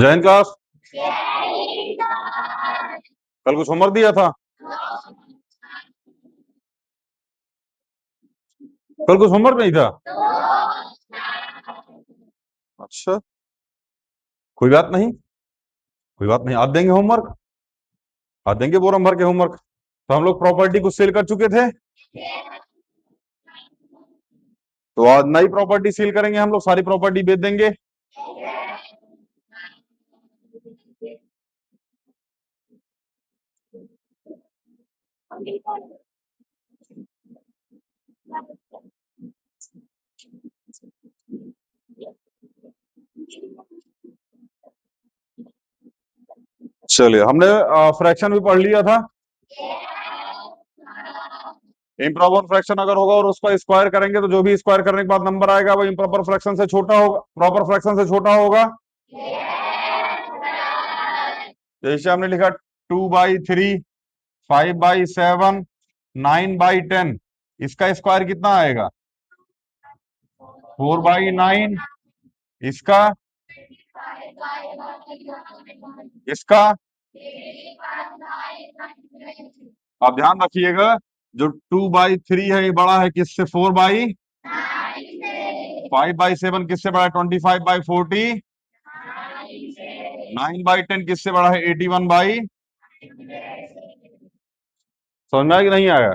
Jain class. कल कुछ homework दिया था? कल कुछ होमवर्क नहीं था? अच्छा, कोई बात नहीं, कोई बात नहीं, आज देंगे होमवर्क, आज देंगे बोरम भर के होमवर्क। तो हम लोग प्रॉपर्टी को सेल कर चुके थे, तो आज नई प्रॉपर्टी सेल करेंगे, हम लोग सारी प्रॉपर्टी बेच देंगे। चलिए, हमने फ्रैक्शन भी पढ़ लिया था। इम्प्रॉपर फ्रैक्शन अगर होगा और उसका स्क्वायर करेंगे तो जो भी स्क्वायर करने के बाद नंबर आएगा वो इम्प्रॉपर फ्रैक्शन से छोटा होगा, प्रॉपर फ्रैक्शन से छोटा होगा। जैसे हमने लिखा 2/3, 5/7, 9/10, इसका स्क्वायर कितना आएगा? 4/9। इसका इसका आप ध्यान रखिएगा, जो 2/3 है ये बड़ा है किससे? 4/, 5/7 किससे बड़ा है? 25/40, 9/10 किससे बड़ा है? 81/। समझ में आया कि नहीं आया?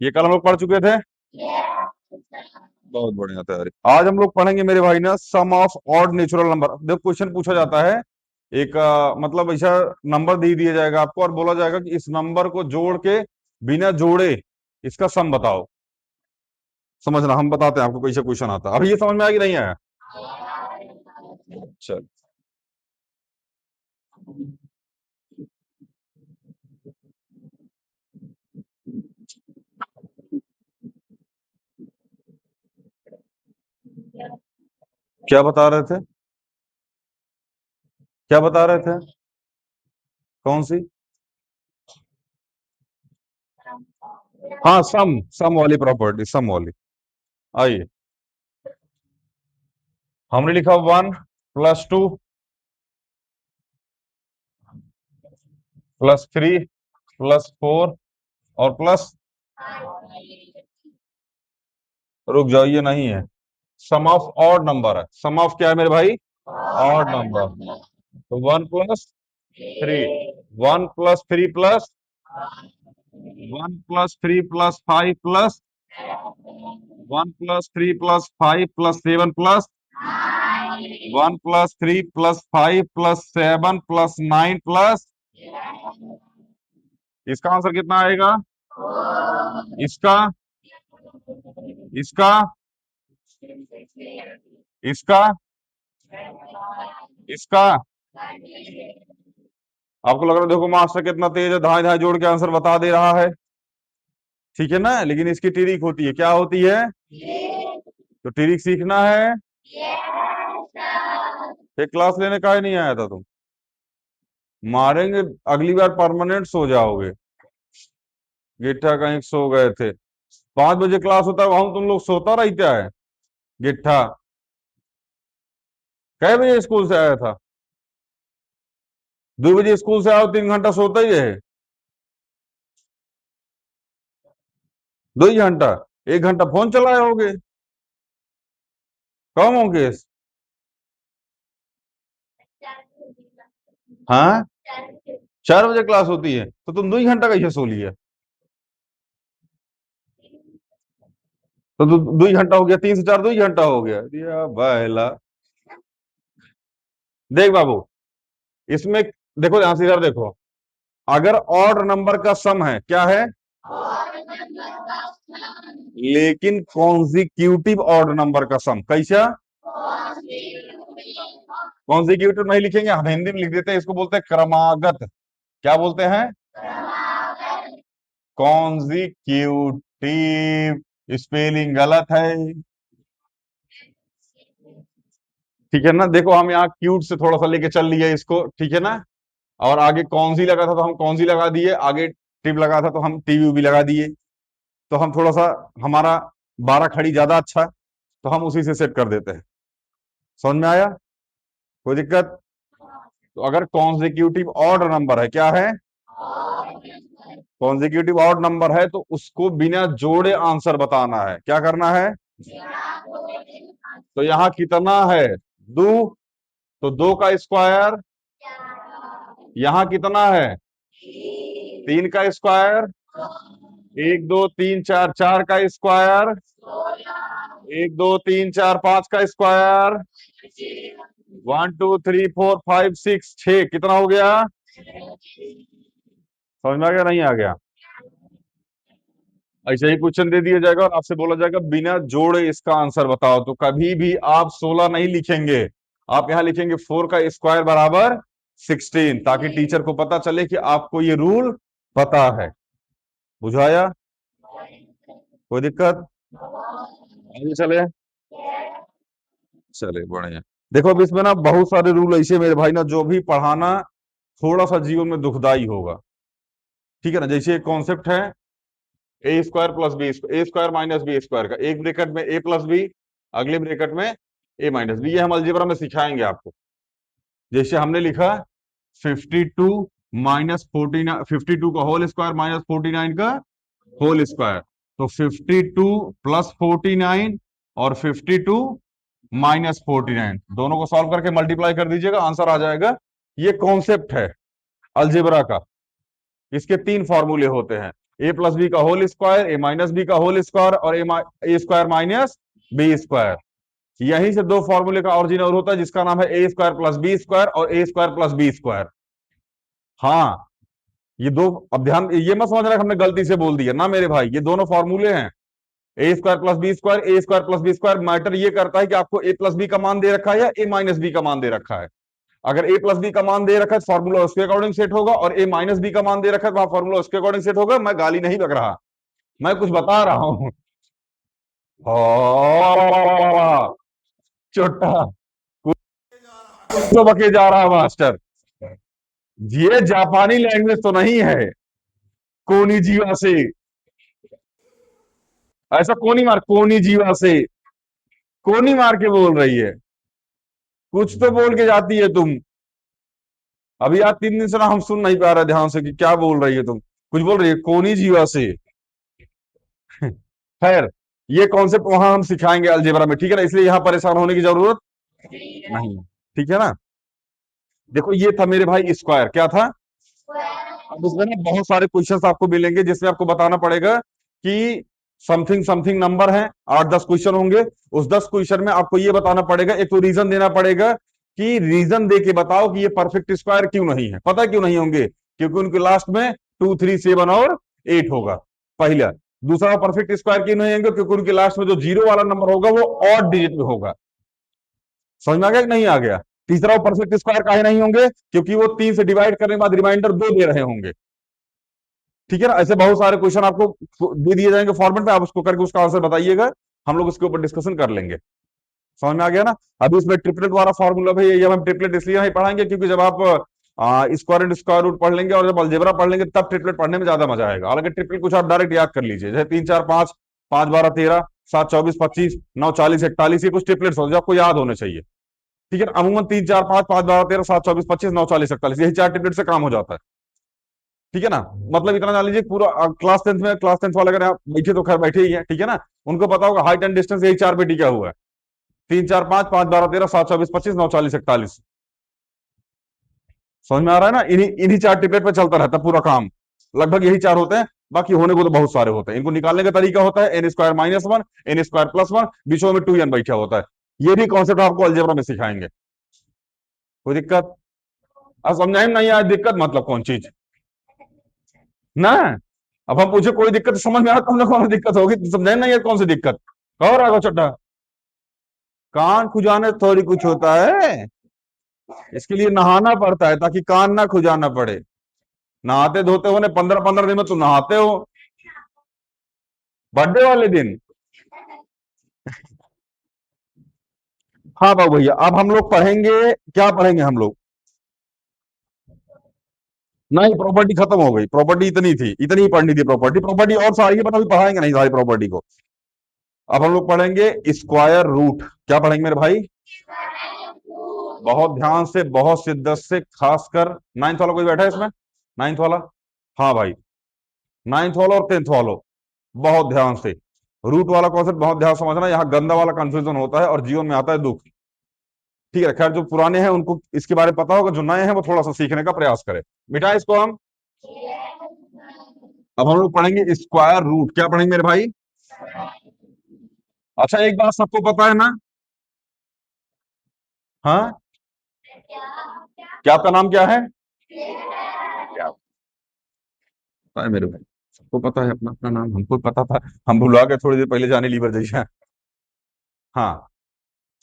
ये कल हम लोग पढ़ चुके थे। बहुत बढ़िया तैयारी। आज हम लोग पढ़ेंगे मेरे भाई ना सम ऑफ ऑड नेचुरल नंबर। देखो क्वेश्चन पूछा जाता है, एक मतलब ऐसा नंबर दे दिया जाएगा आपको और बोला जाएगा कि इस नंबर को जोड़ के बिना जोड़े इसका सम बताओ। समझना, हम बताते हैं आपको कैसे क्वेश्चन आता है। अभी ये समझ में आया कि नहीं आया? चल, क्या बता रहे थे? क्या बता रहे थे? कौन सी? हाँ, सम, सम वाली प्रॉपर्टी, सम वाली। आइए, हमने लिखा 1+2 +3 +4 और प्लस, रुक जाओ ये नहीं है, सम ऑफ ऑड नंबर है। सम ऑफ क्या है मेरे भाई? Odd number. तो 1+3, 1+3+5+1+3+5+7+9+, इसका आंसर कितना आएगा? इसका, इसका, इसका, इसका। आपको लग रहा है देखो मास्टर कितना तेज है, धाए धाए जोड़ के आंसर बता दे रहा है, ठीक है ना? लेकिन इसकी ट्रिक होती है, क्या होती है? तो ट्रिक सीखना है। एक क्लास लेने का ही नहीं आया था तुम? मारेंगे, अगली बार परमानेंट सो जाओगे। गिट्ठा कहीं सो गए थे। 5 बजे क्लास होता है, वहां तुम लोग सोता रहता है। गिट्ठा कै बजे स्कूल से आया था? 2 बजे स्कूल से आओ, 3 घंटा सोता ही है। 2 ही घंटा? 1 घंटा फोन चलाए होगे। कम होंगे। हाँ, 4 बजे क्लास होती है तो तुम 2 ही घंटा कैसे सो लिया? तो 2 ही घंटा हो गया, 3 से 4 2 ही घंटा हो गया दिया बहला। देख बाबू, इसमें देखो, यहां से इधर देखो, अगर ऑड नंबर का सम है, क्या है? लेकिन कॉन्जिक्यूटिव ऑड नंबर का सम कैसा? कॉन्जिक्यूटिव नहीं लिखेंगे, हम हिंदी में लिख देते हैं, इसको बोलते हैं क्रमागत। क्या बोलते हैं? कॉन्जिक्यूटिव। स्पेलिंग गलत है, ठीक है ना? देखो हम यहाँ क्यूट से थोड़ा सा लेके चल लिए इसको, ठीक है ना? और आगे कौन सी लगा था तो हम कौन सी लगा दिए, आगे टिप लगा था तो हम टीवी भी लगा दिए। तो हम थोड़ा सा, हमारा 12 खड़ी ज्यादा अच्छा है, तो हम उसी से सेट कर देते हैं। समझ में आया? कोई दिक्कत? तो अगर कॉन्जिक्यूटिव ऑड नंबर है, क्या है? कॉन्जिक्यूटिव ऑड नंबर है तो उसको बिना जोड़े आंसर बताना है। क्या करना है? तो यहां कितना है? दो। तो दो का स्क्वायर। यहां कितना है? तीन का स्क्वायर। एक दो तीन चार, चार का स्क्वायर। एक दो तीन चार, पांच का square. One two three four five six, छह। कितना हो गया? समझ में आ गया नहीं आ गया? ऐसे ही क्वेश्चन दे दिया जाएगा और आपसे बोला जाएगा बिना जोड़े इसका आंसर बताओ। तो कभी भी आप 16 नहीं लिखेंगे, आप यहां लिखेंगे 4 का स्क्वायर बराबर 16, ताकि टीचर को पता चले कि आपको ये रूल पता है। बुझाया? कोई दिक्कत? आगे चले। चले बढ़िया। देखो अब इसमें ना बहुत सारे रूल ऐसे मेरे भाई ना, जो भी पढ़ाना थोड़ा सा जीवन में दुखदाई होगा। ठीक है ना? जैसे एक कॉन्सेप्ट है ए स्क्वायर प्लस बी, ए स्क्वायर माइनस बी स्क्वायर का, एक ब्रैकेट में ए प्लस बी, अगले ब्रैकेट में ए माइनस बी। ये हम अलजेब्रा में सिखाएंगे आपको। जैसे हमने लिखा 52 माइनस 49, 52 का होल स्क्वायर माइनस 49 का होल स्क्वायर। तो 52 प्लस 49 और 52 माइनस 49, दोनों को सॉल्व करके मल्टीप्लाई कर दीजिएगा, आंसर आ जाएगा। ये कॉन्सेप्ट है अलजेब्रा का। इसके तीन फॉर्मूले होते हैं, ए प्लस बी का होल स्क्वायर, ए माइनस बी का होल स्क्वायर और ए स्क्वायर माइनस बी स्क्वायर। यहीं से दो फॉर्मूले का ओरिजिन और होता है, जिसका नाम है ए स्क्वायर प्लस बी स्क्वायर और ए स्क्वायर प्लस बी स्क्वायर। हाँ, ये दो। अब ध्यान, ये मत समझना कि हमने गलती से बोल दिया ना मेरे भाई, ये दोनों फॉर्मूले हैं। A square plus B square, A square plus B square. Matter ये करता है कि आपको ए प्लस बी का मान दे रखा है या ए माइनस बी का मान दे रखा है। अगर ए प्लस बी का मान दे रखा है तो फॉर्मूला उसके अकॉर्डिंग सेट होगा, और ए माइनस बी का मान दे रखा है तो वहां फॉर्मूला उसके अकॉर्डिंग सेट होगा। मैं गाली नहीं बक रहा, मैं कुछ बता रहा हूं। छोटा तो बके जा रहा है मास्टर। ये जापानी लैंग्वेज तो नहीं है? कोनी जीवा से, ऐसा कोनी मार, कोनी जीवा से कोनी मार के बोल रही है। कुछ तो बोल के जाती है तुम। अभी आज 3 दिन से ना हम सुन नहीं पा रहे ध्यान से कि क्या बोल रही है तुम। कुछ बोल रही है कोनी जीवा से। खैर, ये कॉन्सेप्ट वहां हम सिखाएंगे अलजेब्रा में, ठीक है ना? इसलिए यहां परेशान होने की जरूरत नहीं। ठीक है ना? देखो ये था मेरे भाई स्क्वायर, क्या था? अब इसमें ना बहुत सारे क्वेश्चंस आपको मिलेंगे, जिसमें आपको बताना पड़ेगा कि समथिंग समथिंग नंबर है। 8-10 क्वेश्चन होंगे। उस 10 क्वेश्चन में आपको ये बताना पड़ेगा, एक तो रीजन देना पड़ेगा कि रीजन दे के बताओ कि ये परफेक्ट स्क्वायर क्यों नहीं है। पता क्यों नहीं होंगे? क्योंकि उनके लास्ट में 2, 3, 7 और 8 होगा, पहला। दूसरा, परफेक्ट स्क्वायर क्यों नहीं होंगे? क्योंकि उनके लास्ट में जो जीरो वाला नंबर होगा वो ऑड डिजिट में होगा। समझ में आ गया कि नहीं आ गया? तीसरा, वो परफेक्ट स्क्वायर काहे नहीं होंगे? क्योंकि वो 3 से डिवाइड करने के बाद रिमाइंडर 2 दे रहे होंगे। ठीक है ना? ऐसे बहुत सारे क्वेश्चन आपको दे दिए जाएंगे फॉर्मेट में, आप उसको करके उसका आंसर बताइएगा। हम लोग उसके ऊपर डिस्कशन कर लेंगे। समझ में आ गया ना? अभी इसमें ट्रिपलेट वाला फॉर्मूला भाई, ये हम ट्रिपलेट इसलिए नहीं पढ़ाएंगे क्योंकि जब आप स्क्वायर एंड स्क्वायर रूट पढ़ लेंगे और जब अलजेब्रा पढ़ लेंगे तब ट्रिपलेट पढ़ने में ज्यादा मजा आएगा। हालांकि ट्रिपलेट कुछ आप डायरेक्ट याद कर लीजिए, जैसे 3 4 5, 5 12 13, 7 24 25, 9 40 41, ये कुछ ट्रिपलेट्स हो जो आपको याद होने चाहिए। ठीक है ना? अमूमन 3 4 5, 5 12 13, 7 24 25, 9 40 41, यही 4 ट्रिपलेट से काम हो जाता है। ठीक है ना? मतलब इतना जान लीजिए, पूरा क्लास 10 में, क्लास 10 वाले अगर आप बैठे तो खैर बैठे ही है, ठीक है ना? उनको पता होगा हाइट एंड डिस्टेंस यही 4 पे टिका हुआ है। 3 4 5, 5 12 13, 7 24 25, 9 40 41। समझ में आ रहा है ना? इन्हीं इन्हीं 4 टिपलेट पे चलता रहता है पूरा काम। लगभग यही 4 होते हैं, बाकी होने को तो बहुत सारे होते हैं। इनको निकालने का तरीका होता है N square minus 1, N square plus 1, बीचों में 2n बैठा होता है। ये भी कॉन्सेप्ट आपको अलजेब्रा में सिखाएंगे। कोई दिक्कत? अब समझाए नहीं आज दिक्कत मतलब कौन चीज ना? अब हम पूछे कोई दिक्कत समझ में आ रहा, तुमने कौन सी दिक्कत होगी? समझाए नहीं है कौन सी दिक्कत? कहो राघव चड्ढा, कान खुजाने से थोड़ी कुछ होता है। इसके लिए नहाना पड़ता है ताकि कान ना खुजाना पड़े। नहाते धोते होने 15-15 दिन में तुम नहाते हो, बर्थडे वाले दिन। हाँ बाबू भैया, अब हम लोग पढ़ेंगे, क्या पढ़ेंगे हम लोग? नहीं, प्रॉपर्टी खत्म हो गई। प्रॉपर्टी इतनी थी, इतनी ही पढ़नी थी प्रॉपर्टी। प्रॉपर्टी और सारी है, पर अभी पढ़ाएंगे नहीं सारी प्रॉपर्टी को। अब हम लोग पढ़ेंगे स्क्वायर रूट। क्या पढ़ेंगे मेरे भाई? बहुत ध्यान से, बहुत शिद्दत से, खासकर नाइन्थ वाला कोई बैठा है इसमें? नाइन्थ वाला? हाँ भाई, नाइन्थ वाला और टेंथ वालों, बहुत ध्यान से। रूट वाला कॉन्सेप्ट बहुत ध्यान से समझना, यहाँ गंदा वाला कंफ्यूजन होता है और जीवन में आता है दुख। ठीक है, खैर जो पुराने हैं उनको इसके बारे में पता होगा, जो नए हैं वो थोड़ा सा सीखने का प्रयास करें। मिटा इसको हम। अब हम लोग पढ़ेंगे स्क्वायर रूट। क्या पढ़ेंगे मेरे भाई? अच्छा, एक बात सबको पता है ना? हाँ, क्या आपका नाम क्या है? क्या पता है मेरे भाई? सबको पता है अपना अपना नाम, हमको पता था, हम भुला के थोड़ी देर पहले जाने लीवर जैसा। हाँ,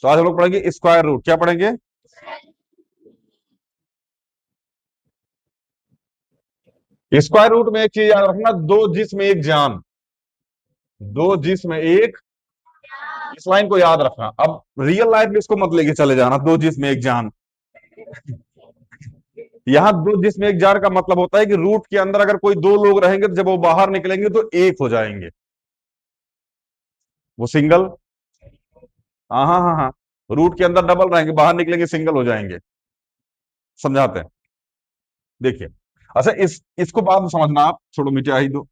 तो आज हम लोग पढ़ेंगे स्क्वायर रूट। क्या पढ़ेंगे? स्क्वायर रूट में एक चीज याद रखना, दो जिस्म एक जान। दो जिस्म एक, इस लाइन को याद रखना। अब रियल लाइफ में इसको मत लेके चले जाना, दो जिस्म एक जान। यहाँ दो जिस्म एक जान का मतलब होता है कि रूट के अंदर अगर कोई दो लोग रहेंगे तो जब वो बाहर निकलेंगे तो एक हो जाएंगे, वो सिंगल। हाँ हाँ हाँ हाँ, रूट के अंदर डबल रहेंगे, बाहर निकलेंगे सिंगल हो जाएंगे। समझाते हैं, देखिए। अच्छा, इसको बाद में समझना, आप छोड़ो मिटा ही दो,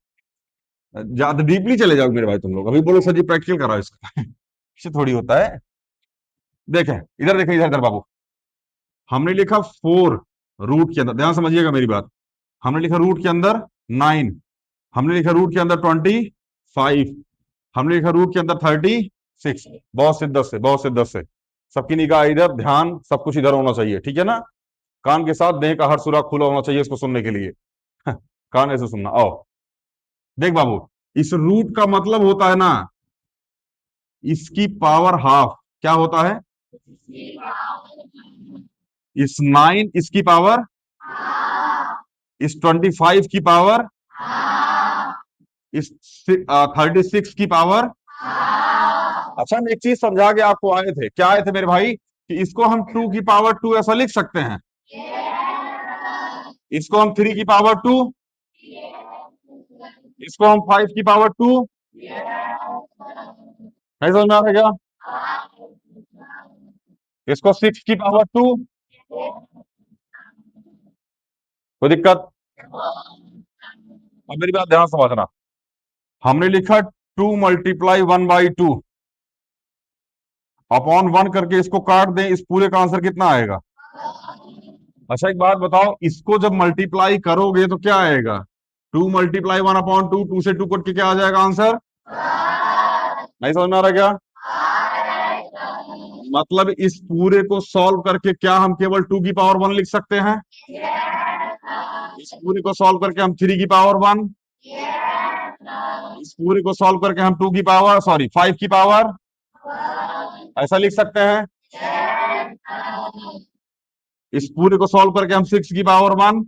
ज्यादा डीपली चले जाओ मेरे भाई तुम लोग। अभी बोलो सर जी प्रैक्टिकल कराओ इसका। इससे थोड़ी होता है। देखें इधर, देखें इधर इधर बाबू। हमने लिखा 4 रूट के अंदर, ध्यान समझिएगा मेरी बात। हमने लिखा रूट के अंदर 9, हमने लिखा रूट के अंदर 25, हमने लिखा रूट के अंदर 36। बहुत शिद्दत से, बहुत शिद्दत से। सबकी निगाह इधर, ध्यान सब कुछ इधर होना चाहिए, ठीक है ना? कान के साथ देह का हर सुराख खुला होना चाहिए इसको सुनने के लिए। कान ऐसे सुनना। आओ देख बाबू, इस रूट का मतलब होता है ना, इसकी पावर हाफ। क्या होता है? इस 9 इसकी पावर, इस 25 की पावर, इस 36 की पावर। अच्छा, हम एक चीज समझा के आपको आए थे, क्या आए थे मेरे भाई? कि इसको हम 2 की पावर 2 ऐसा लिख सकते हैं, इसको हम 3 की पावर 2, इसको हम 5 की पावर 2। नहीं समझ में आ रहा क्या? इसको 6 की पावर 2। कोई दिक्कत? अब मेरी बात ध्यान से समझना। हमने लिखा 2 मल्टीप्लाई 1/2 अपॉन 1 करके इसको काट दें, इस पूरे का आंसर कितना आएगा? अच्छा, एक बात बताओ, इसको जब मल्टीप्लाई करोगे तो क्या आएगा? 2 मल्टीप्लाई 1/2, 2 से 2 कट के क्या आ जाएगा आंसर? नहीं समझ में आ रहा क्या? मतलब इस पूरे को सॉल्व करके क्या हम केवल 2 की पावर 1 लिख सकते हैं? इस पूरे को सॉल्व करके हम 3 की पावर 1, इस पूरे को सॉल्व करके हम 2 की पावर, सॉरी 5 की पावर, ऐसा लिख सकते हैं। इस पूरे को सॉल्व करके हम 6 की पावर 1।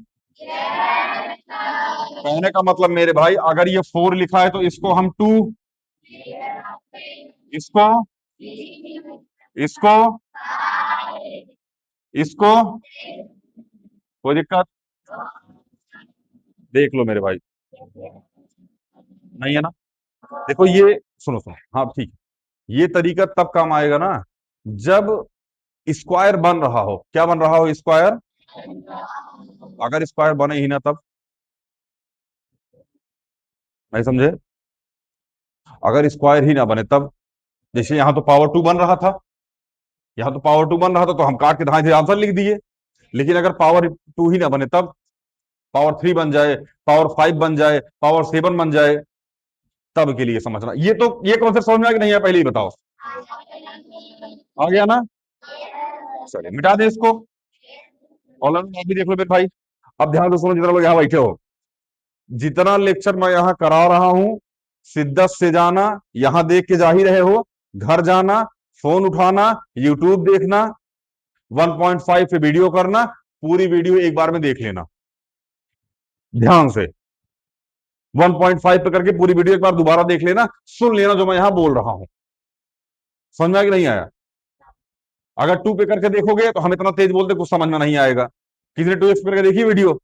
कहने का मतलब मेरे भाई, अगर ये 4 लिखा है तो इसको हम 2, इसको, इसको, इसको। कोई दिक्कत? देख लो मेरे भाई, नहीं है ना? देखो ये, सुनो सुनो, हाँ ठीक है। ये तरीका तब काम आएगा ना जब स्क्वायर बन रहा हो। क्या बन रहा हो? स्क्वायर। अगर स्क्वायर बने ही ना तब, नहीं समझे? अगर स्क्वायर ही ना बने तब, जैसे यहां तो पावर 2 बन रहा था, यहां तो पावर 2 बन रहा था तो हम काट के धाए थे आंसर लिख दिए। लेकिन अगर पावर 2 ही ना बने तब, पावर 3 बन जाए, पावर 5 बन जाए, पावर 7 बन जाए, तब के लिए समझना। ये तो ये कॉन्सेप्ट समझ में आ कि नहीं है? पहले ही बताओ। आ गया ना? चलिए मिटा दे इसको। ऑनलाइन में आप भी देख लो मेरे भाई। अब ध्यान से सुनो, जितना लोग यहाँ बैठे हो, जितना लेक्चर मैं यहाँ करा रहा हूं, शिद्दत से जाना। यहां देख के जा ही रहे हो, घर जाना, फोन उठाना, यूट्यूब देखना, 1.5 पे वीडियो करना, पूरी वीडियो एक बार में देख लेना ध्यान से। 1.5 पे करके पूरी वीडियो एक बार दोबारा देख लेना, सुन लेना जो मैं यहां बोल रहा हूं। समझ में आया कि नहीं आया? अगर 2 पे करके देखोगे तो हम इतना तेज बोलते कुछ समझ में नहीं आएगा। किसी ने 2x करके देखी वीडियो?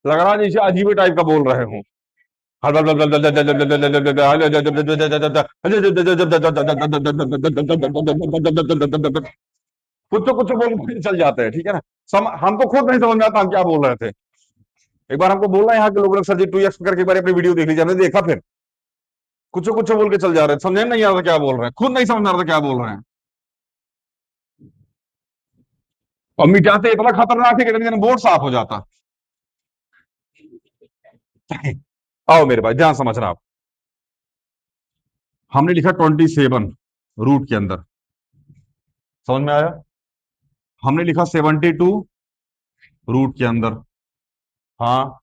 लग रहा है जैसे अजीब टाइप का बोल रहे हो। कुछ बोल के चल जाते हैं, ठीक है ना। हमको खुद नहीं समझ में आता हम क्या बोल रहे थे। एक बार हमको बोलना है यहाँ के लोगों ने, सर जी 2x करके एक बार अपनी वीडियो देख लीजिए, हमने देखा, फिर कुछ बोल के चल जा रहे हैं, समझे नहीं आ रहा क्या बोल रहे हैं, खुद नहीं समझ में आ रहा क्या बोल रहे हैं। और मिटाते इतना खतरनाक है कि बोर्ड साफ हो जाता। आओ मेरे भाई ध्यान समझना आप। हमने लिखा 27 रूट के अंदर, समझ में आया। हमने लिखा 72 रूट के अंदर, हाँ।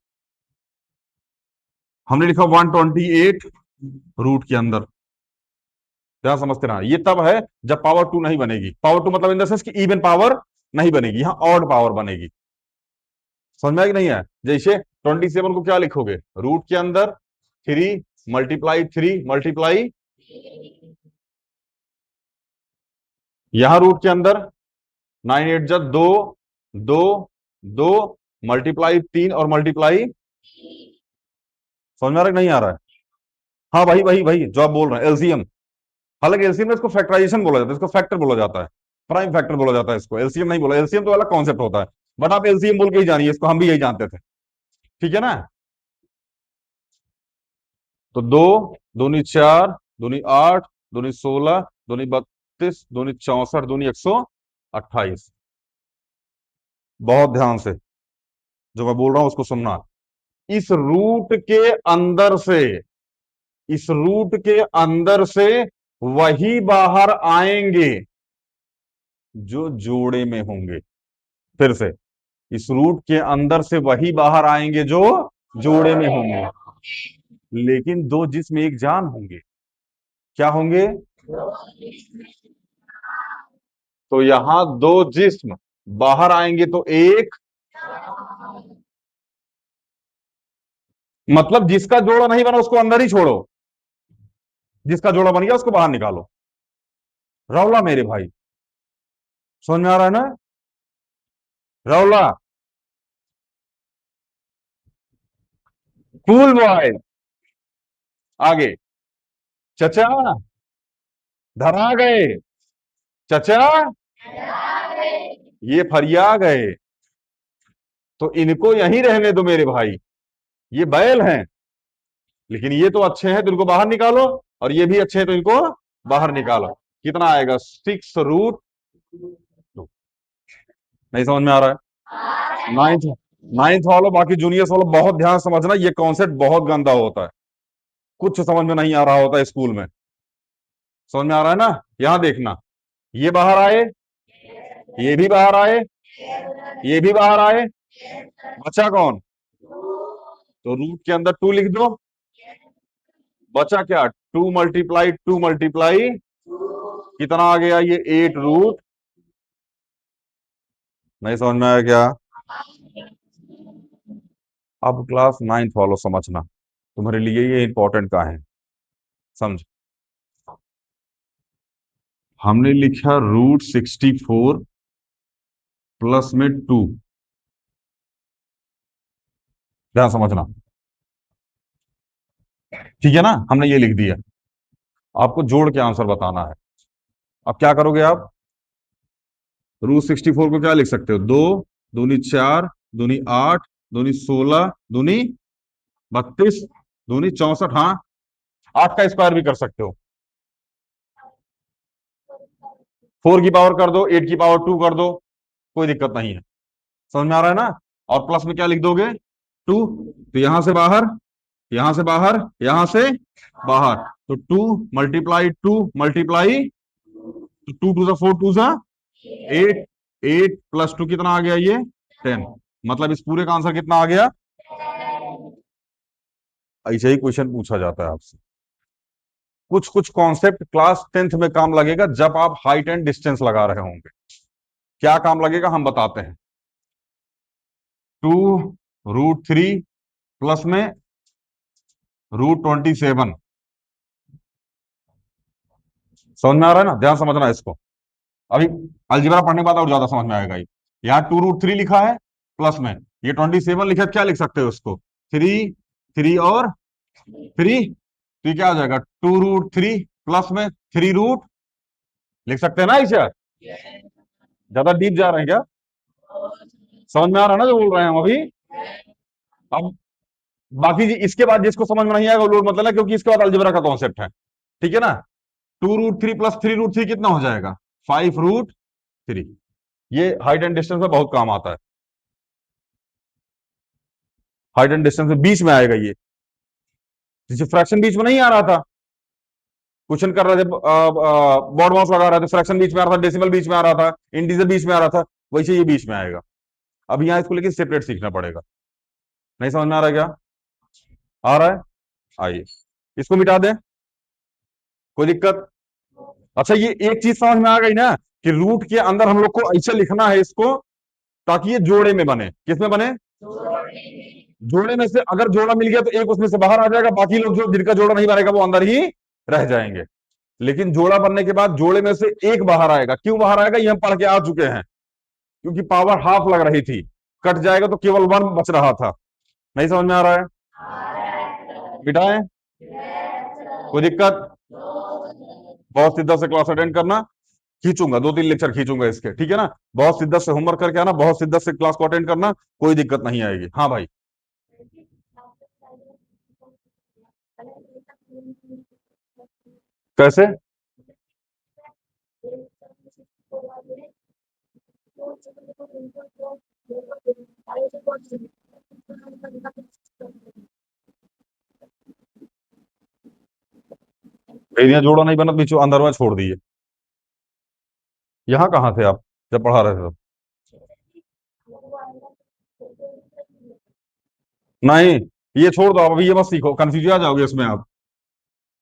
हमने लिखा 128 रूट के अंदर। ध्यान समझते ना, ये तब है जब पावर 2 नहीं बनेगी। पावर 2 मतलब इन द सेंस कि इवन पावर नहीं बनेगी, यहां ऑड पावर बनेगी। समझ में आया कि नहीं है। जैसे 27 को क्या लिखोगे, रूट के अंदर 3 × 3 × यहां रूट के अंदर 9 × 8 = 2, 2, 2 मल्टीप्लाई 3 और मल्टीप्लाई। समझ में आ रहा है नहीं आ रहा है। हाँ वही वही वही जो आप बोल रहे हैं, एलसीएम। हालांकि एलसीएम में इसको फैक्टराइजेशन बोला जाता है, इसको फैक्टर बोला जाता है, प्राइम फैक्टर बोला जाता है इसको, एलसीएम नहीं बोला। एलसीएम तो अलग कॉन्सेप्ट होता है, बट आप एलसीएम बोल के ही जानिए इसको, हम भी यही जानते थे, ठीक है ना। तो 2 दूनी 4 दूनी 8 दूनी 16 दूनी 32 दूनी 64 दूनी 128। बहुत ध्यान से जो मैं बोल रहा हूं उसको सुनना। इस रूट के अंदर से, इस रूट के अंदर से वही बाहर आएंगे जो जोड़े में होंगे। फिर से, इस रूट के अंदर से वही बाहर आएंगे जो जोड़े में होंगे, लेकिन दो जिस्म एक जान होंगे। क्या होंगे? तो यहां दो जिस्म बाहर आएंगे तो एक, मतलब जिसका जोड़ा नहीं बना उसको अंदर ही छोड़ो, जिसका जोड़ा बन गया उसको बाहर निकालो। रौला मेरे भाई, समझ में आ रहा है ना। रौला, कूल बॉय। आगे, चचा धरा गए, चचा ये फरिया गए। तो इनको यहीं रहने दो मेरे भाई, ये बैल हैं, लेकिन ये तो अच्छे हैं तो इनको बाहर निकालो, और ये भी अच्छे हैं तो इनको बाहर निकालो। कितना आएगा? 6√2। नहीं समझ में आ रहा है। नाइन्थ, नाइन्थ वालों, बाकी जूनियर्स वालों बहुत ध्यान समझना, ये कॉन्सेप्ट बहुत गंदा होता है, कुछ समझ में नहीं आ रहा होता है स्कूल में। समझ में आ रहा है ना। यहां देखना, ये बाहर आए, ये भी बाहर आए, ये भी बाहर आए, बचा कौन? तो रूट के अंदर 2 लिख दो, बचा क्या? 2 × 2 × 2 कितना आ गया? ये 8√। नहीं समझ में आया क्या? अब क्लास 9th वालों समझना, तुम्हारे लिए ये इंपॉर्टेंट का है, समझ। हमने लिखा √64 प्लस में 2। ध्यान समझना, ठीक है ना। हमने ये लिख दिया, आपको जोड़ के आंसर बताना है। अब क्या करोगे आप? √64 को क्या लिख सकते हो? 2 दूनी 4 दूनी 8 दूनी 16 दूनी 32 दूनी 64, हाँ। 8 का स्क्वायर भी कर सकते हो, 4 की पावर कर दो, 8 की पावर 2 कर दो, कोई दिक्कत नहीं है। समझ में आ रहा है ना। और प्लस में क्या लिख दोगे? 2। तो यहां से बाहर, यहां से बाहर, यहां से बाहर, तो 2 × 2 × 2 तो 2 × 2 = 4, 2 × 8, 8 + 2 कितना आ गया? ये 10। मतलब इस पूरे का आंसर कितना आ गया? ऐसे ही क्वेश्चन पूछा जाता है आपसे। कुछ कुछ कॉन्सेप्ट क्लास 10th में काम लगेगा जब आप हाइट एंड डिस्टेंस लगा रहे होंगे। क्या काम लगेगा हम बताते हैं। 2√3 प्लस में √27। समझ में आ रहा है ना। ध्यान समझना इसको, अभी अलजेब्रा पढ़ने के बाद और ज्यादा समझ में आएगा। यहाँ 2√3 लिखा है, प्लस में ये 27 लिखा है, क्या लिख सकते हो उसको? 3, 3 और 3, तो ये क्या आ जाएगा? 2√3 प्लस में 3 रूट, लिख सकते हैं ना इसे। ज्यादा डीप जा रहे हैं क्या? समझ में आ रहा है ना जो बोल रहे हैं हम अभी? अब बाकी जी इसके बाद जिसको समझ में नहीं आएगा वो लोड मत लेना, क्योंकि इसके बाद अलजेब्रा का कॉन्सेप्ट है। ठीक है ना? 2√3 प्लस 3√3 कितना हो जाएगा? 5√3। ये हाइट एंड डिस्टेंस में बहुत काम आता है। हाइट एंड डिस्टेंस में बीच में आएगा ये, जैसे फ्रैक्शन बीच में नहीं आ रहा था, क्वेश्चन कर रहे थे, बॉड मास लगा रहे थे, फ्रैक्शन बीच में आ रहा था, डेसिमल बीच में आ रहा था, इंटीजर बीच में आ रहा था, वैसे ये बीच में आएगा। अब यहाँ इसको लेके सेपरेट सीखना पड़ेगा। नहीं समझ में आ रहा है क्या? आ रहा है? आइए इसको मिटा दें, कोई दिक्कत? अच्छा ये एक चीज समझ में आ गई ना, कि रूट के अंदर हम लोग को ऐसे लिखना है इसको, ताकि ये जोड़े में बने। किस में बने? जोड़े में से अगर जोड़ा मिल गया तो एक उसमें से बाहर आ जाएगा, बाकी लोग जो जिनका जोड़ा नहीं बनेगा वो अंदर ही रह जाएंगे। लेकिन जोड़ा बनने के बाद जोड़े में से एक बाहर आएगा। क्यों बाहर आएगा ये हम पढ़ के आ चुके हैं, क्योंकि पावर हाफ लग रही थी, कट जाएगा तो केवल वन बच रहा था। नहीं समझ में आ रहा है? मिटाएं? कोई दिक्कत? बहुत शिद्दत से क्लास अटेंड करना। खींचूंगा 2-3 लेक्चर खींचूंगा इसके, ठीक है ना? बहुत शिद्दत से होमवर्क करके आना, बहुत शिद्दत से क्लास को अटेंड करना, कोई दिक्कत नहीं आएगी। हाँ भाई। कैसे? एरिया जोड़ा नहीं बना तो बीच अंदर में छोड़ दिए। यहाँ कहाँ थे आप जब पढ़ा रहे थे? नहीं, ये छोड़ दो आप, अभी ये मत सीखो, कंफ्यूज आ जाओगे इसमें आप।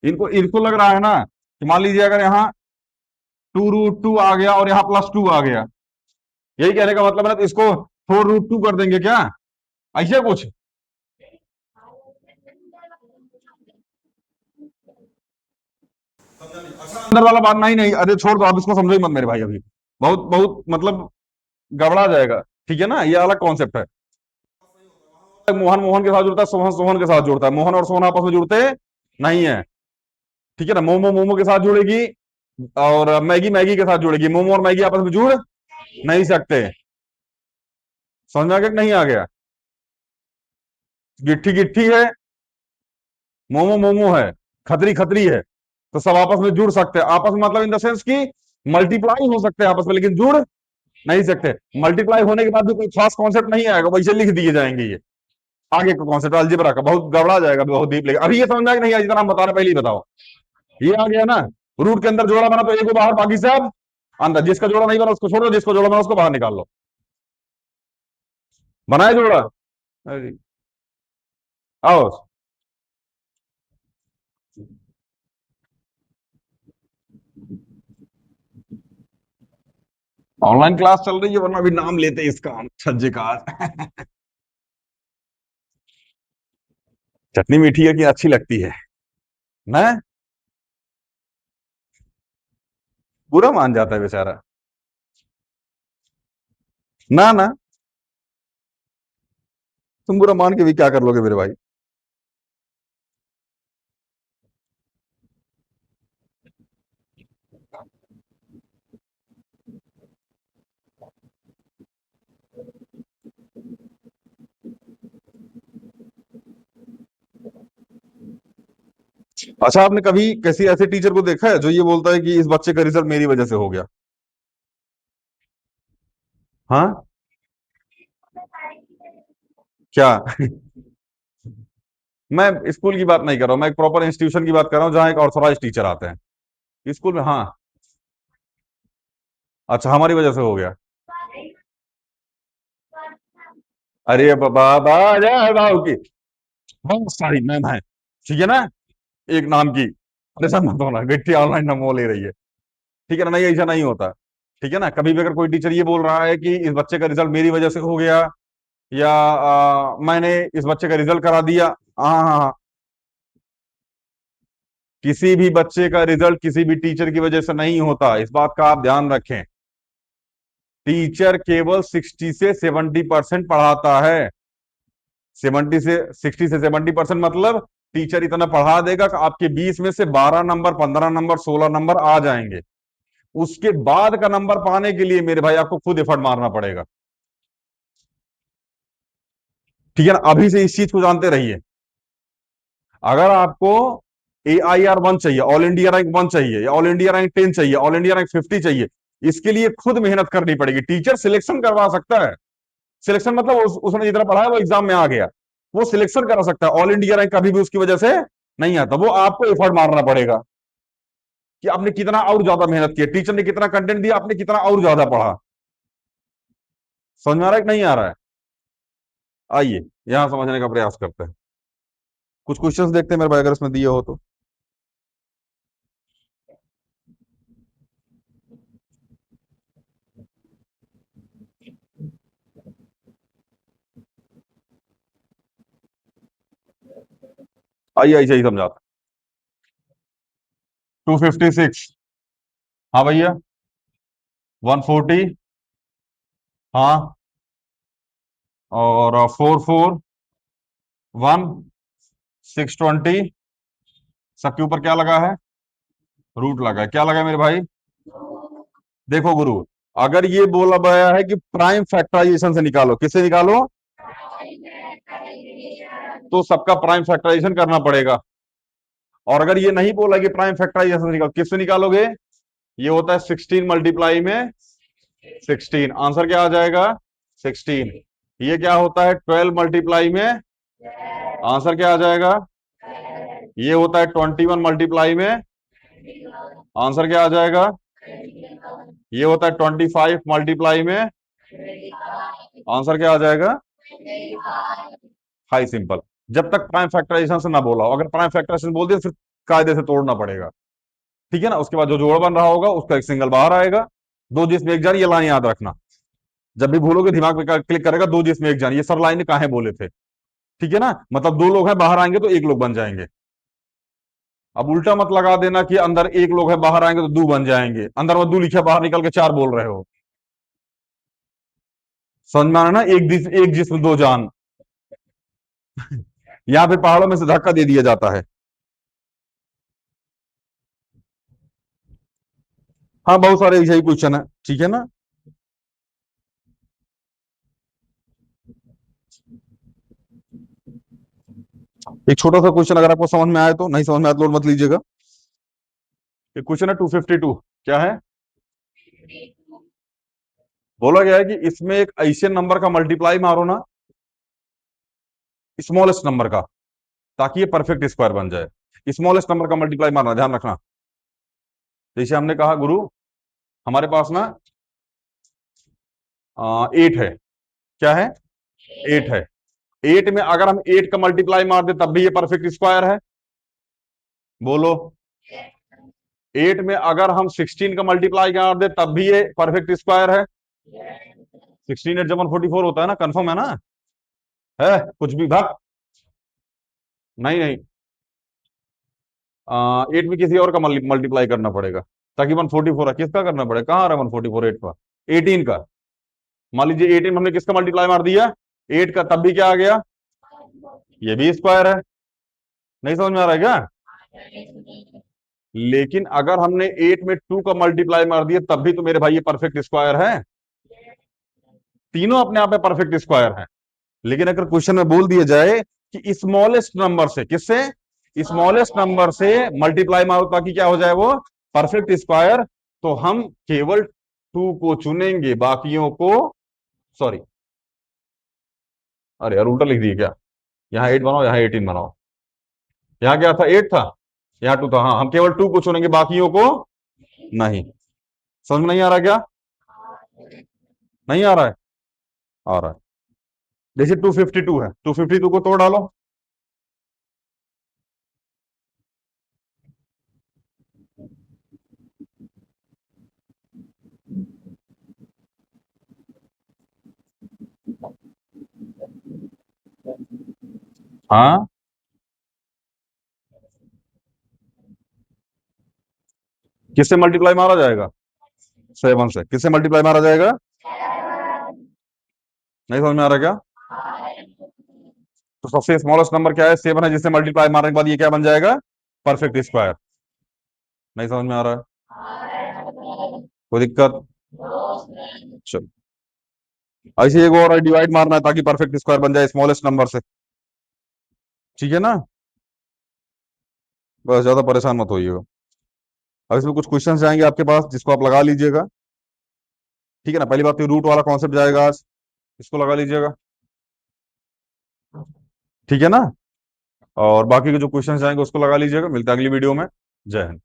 इनको इनको लग रहा है ना कि मान लीजिए अगर यहाँ 2√2 आ गया और यहाँ +2 आ गया, यही कहने का मतलब है ना, तो इसको 4√2 कर देंगे क्या? ऐसे कुछ अंदर वाला बात नहीं, नहीं, अरे छोड़ दो आप, इसको समझो ही मत मेरे भाई अभी। बहुत बहुत मतलब गड़बड़ा जाएगा। ठीक है ना? ये अलग कॉन्सेप्ट है। मोहन मोहन के साथ जुड़ता है, सोहन सोहन के साथ जुड़ता है, मोहन और सोहन आपस में जुड़ते नहीं है। ठीक है ना? मोमो मोमो के साथ जुड़ेगी, और मैगी मैगी के साथ जुड़ेगी। मोमो और मैगी आपस में जुड़ नहीं सकते। समझ में आ गया कि नहीं आ गया? गिट्ठी गिट्ठी है, मोमो मोमो है, खतरी खतरी है, तो सब आपस में जुड़ सकते हैं। आपस में मतलब इन द सेंस की मल्टीप्लाई हो सकते हैं आपस में, लेकिन जुड़ नहीं सकते। मल्टीप्लाई होने के बाद भी कोई खास कॉन्सेप्ट नहीं आएगा, वैसे लिख दिए जाएंगे ये। आगे का कॉन्सेप्ट अलजेब्रा का बहुत गड़बड़ा जाएगा, बहुत डीप लेगा। अभी ये समझ में आया कि नहीं आया? जितना हम बता रहे पहले ही बताओ। ये आ गया ना? रूट के अंदर जोड़ा बना तो एक को बाहर, बाकी सब अंदर। जिसका जोड़ा नहीं बना उसको छोड़ो, जिसको जोड़ा बना उसको बाहर निकाल लो। बनाए जोड़ा? अरे, आओ। ऑनलाइन क्लास चल रही है, वरना अभी नाम लेते इसका हम छज्जे का आज। चटनी मीठी है कि अच्छी लगती है ना? पूरा मान जाता है बेचारा। ना ना, तुम बुरा मान के भी क्या कर लोगे मेरे भाई? अच्छा आपने कभी किसी ऐसे टीचर को देखा है जो ये बोलता है कि इस बच्चे का रिजल्ट मेरी वजह से हो गया? हाँ? क्या? मैं स्कूल की बात नहीं कर रहा हूं, मैं एक प्रॉपर इंस्टीट्यूशन की बात कर रहा हूँ जहाँ एक ऑथोराइज टीचर आते हैं स्कूल में। हाँ। अच्छा हमारी वजह से हो गया? अरे बाबा, जय बाबू की बहुत सारी मैम है, ठीक है ना? एक नाम की, परेशान मत होना, गट्टी ऑनलाइन नमो ले रही है। ठीक है ना? नहीं ऐसा नहीं होता। ठीक है ना? कभी भी अगर कोई टीचर ये बोल रहा है कि इस बच्चे का रिजल्ट मेरी वजह से हो गया, या मैंने इस बच्चे का रिजल्ट करा दिया, हाँ हाँ हाँ, किसी भी बच्चे का रिजल्ट किसी भी टीचर की वजह से नहीं होता, इस बात का आप ध्यान रखें। टीचर केवल 60 से 70% पढ़ाता है। 60 से 70% मतलब टीचर इतना पढ़ा देगा कि आपके 20 में से 12 नंबर, 15 नंबर, 16 नंबर आ जाएंगे। उसके बाद का नंबर पाने के लिए मेरे भाई आपको खुद एफर्ट मारना पड़ेगा। ठीक है ना, अभी से इस चीज को जानते रहिए। अगर आपको AIR 1 चाहिए, ऑल इंडिया रैंक 1 चाहिए, या ऑल इंडिया रैंक 10 चाहिए, ऑल इंडिया रैंक 50 चाहिए, इसके लिए खुद मेहनत करनी पड़ेगी। टीचर सिलेक्शन करवा सकता है, सिलेक्शन मतलब उसने जितना पढ़ा है वो एग्जाम में आ गया, वो सिलेक्शन करा सकता है। ऑल इंडिया रैंक कभी भी उसकी वजह से नहीं आता, वो आपको एफर्ट मारना पड़ेगा कि आपने कितना और ज्यादा मेहनत की, टीचर ने कितना कंटेंट दिया, आपने कितना और ज्यादा पढ़ा। समझ में आ रहा है कि नहीं आ रहा है? आइए यहां समझने का प्रयास करते हैं। कुछ क्वेश्चंस देखते हैं मेरे भाई, अगर इसमें दिए हो तो। आइए आइए सही समझाता। 256। हाँ भैया। 140। हाँ। और 441। 620। सबके ऊपर क्या लगा है? रूट लगा है। क्या लगा है मेरे भाई? देखो गुरु, अगर ये बोला गया है कि प्राइम फैक्टराइजेशन से निकालो, किससे निकालो, तो सबका प्राइम फैक्टराइजेशन करना पड़ेगा। और अगर ये नहीं बोला कि प्राइम फैक्टराइजेशन से निकालो, किससे निकालोगे? ये होता है 16 मल्टीप्लाई में 16, आंसर क्या आ जाएगा? 16। ये क्या होता है? 12 मल्टीप्लाई में, आंसर क्या आ जाएगा? ये होता है 21 मल्टीप्लाई में, आंसर क्या आ जाएगा? ये होता है 25 मल्टीप्लाई में, आंसर क्या आ जाएगा? High simple. जब तक प्राइम फैक्टराइजेशन से ना बोला हो, अगर प्राइम फैक्टराइजेशन बोल दिया फिर कायदे से तोड़ना पड़ेगा। ठीक है ना, उसके बाद जो जोड़ बन रहा होगा उसका एक सिंगल बाहर आएगा। दो जिसमें एक जान, ये लाइन याद रखना। जब भी भूलोगे दिमाग में क्लिक करेगा, दो जिसमें एक जान, ये सब लाइन काहे बोले थे। ठीक है ना, मतलब दो लोग हैं बाहर आएंगे तो एक लोग बन जाएंगे। अब उल्टा मत लगा देना कि अंदर एक लोग है बाहर आएंगे तो दो बन जाएंगे, अंदर में दो लिखा बाहर निकल के चार बोल रहे हो। समझ में आ रहा है ना, एक जिस्म दो जान। यहाँ पे पहाड़ों में से धक्का दे दिया जाता है। हाँ बहुत सारे यही क्वेश्चन है। ठीक है ना। एक छोटा सा क्वेश्चन अगर आपको समझ में आए तो, नहीं समझ में आए तो लोड मत लीजिएगा। एक क्वेश्चन है 252। क्या है? बोला गया है कि इसमें एक ऐसे नंबर का मल्टीप्लाई मारो ना, स्मॉलेस्ट नंबर का, ताकि ये परफेक्ट स्क्वायर बन जाए। स्मॉलेस्ट नंबर का मल्टीप्लाई मारना, ध्यान रखना। जैसे हमने कहा गुरु, हमारे पास ना 8 है। क्या है? 8 है। 8 में अगर हम 8 का मल्टीप्लाई मार दे तब भी ये परफेक्ट स्क्वायर है। बोलो। 8 में अगर हम 16 का मल्टीप्लाई मार दे तब भी ये परफेक्ट स्क्वायर है। 16 8 जब 144 होता है ना, कंफर्म है ना? है कुछ भी भाग? नहीं नहीं, 8 में किसी और का मल्टीप्लाई करना पड़ेगा, ताकि 144 है। किसका करना पड़ेगा? कहाँ आ रहा है 144 8 का? 18 का। मान लीजिए 18 में हमने किसका मल्टीप्लाई मार दिया? 8 का, तब भी क्या आ गया? ये भी स्क्वायर है। नहीं समझ में आ रहा है क्या? लेकिन अगर हमने 8 में 2 का मल्टीप्लाई मार दिया तब भी तो मेरे भाई ये परफेक्ट स्क्वायर है। तीनों अपने आप में परफेक्ट स्क्वायर है। लेकिन अगर क्वेश्चन में बोल दिया जाए कि स्मॉलेस्ट नंबर से, किससे? स्मॉलेस्ट नंबर से मल्टीप्लाई मारो ताकि क्या हो जाए वो परफेक्ट स्क्वायर, तो हम केवल 2 को चुनेंगे, बाकियों को, सॉरी, अरे यार उल्टा लिख दिया क्या? यहाँ 8 बनाओ, यहाँ 18 बनाओ। यहाँ क्या था? 8 था, यहाँ 2 था। हाँ, हम केवल 2 को चुनेंगे, बाकियों को नहीं। समझ में नहीं आ रहा क्या? नहीं आ रहा है? आ रहा है। जैसे 252 है, 252 को तोड़ डालो। हाँ, किससे मल्टीप्लाई मारा जाएगा? 7 से। किससे मल्टीप्लाई मारा जाएगा? नहीं समझ में आ रहा क्या? तो सबसे स्मॉलेस्ट नंबर क्या है? 7 है, जिससे मल्टीप्लाई मारने के बाद ये क्या बन जाएगा? Perfect square. नहीं समझ में आ रहा है? कोई दिक्कत? चलो, ऐसे एक और डिवाइड मारना है ताकि परफेक्ट स्क्वायर बन जाए स्मॉलेस्ट नंबर से। ठीक है ना? बस ज्यादा परेशान मत होइएगा। अब इसमें कुछ क्वेश्चंस जाएंगे आपके पास जिसको आप लगा लीजिएगा। ठीक है ना? पहली बात तो रूट वाला कॉन्सेप्ट जाएगा आज, इसको लगा लीजिएगा। ठीक है ना? और बाकी के जो क्वेश्चंस जाएंगे उसको लगा लीजिएगा। मिलते हैं अगली वीडियो में। जय हिंद।